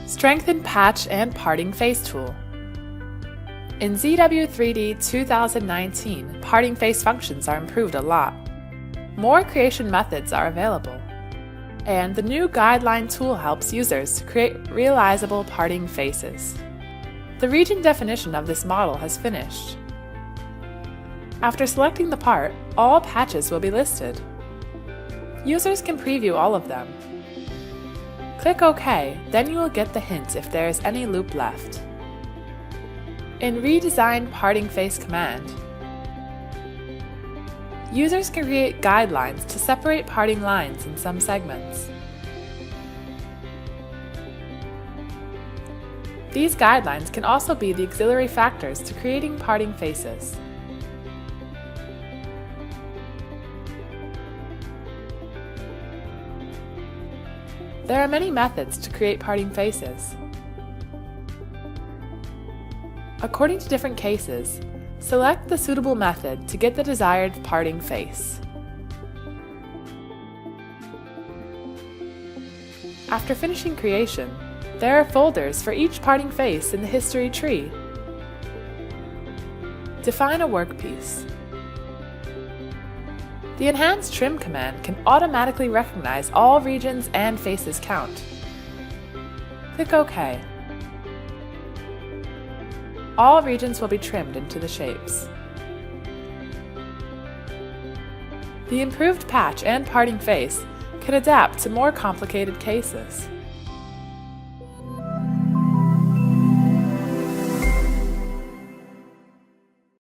Strengthen Patch and Parting Face tool. In ZW3D 2019, parting face functions are improved a lot. More creation methods are available. And the new guideline tool helps users to create realizable parting faces. The region definition of this model has finished. After selecting the part, all patches will be listed. Users can preview all of them. Click OK, then you will get the hint if there is any loop left. In Redesign Parting Face command, users can create guidelines to separate parting lines in some segments. These guidelines can also be the auxiliary factors to creating parting faces. There are many methods to create parting faces. According to different cases, select the suitable method to get the desired parting face. After finishing creation, there are folders for each parting face in the history tree. Define a workpiece. The Enhance Trim command can automatically recognize all regions and faces count. Click OK. All regions will be trimmed into the shapes. The improved patch and parting face can adapt to more complicated cases.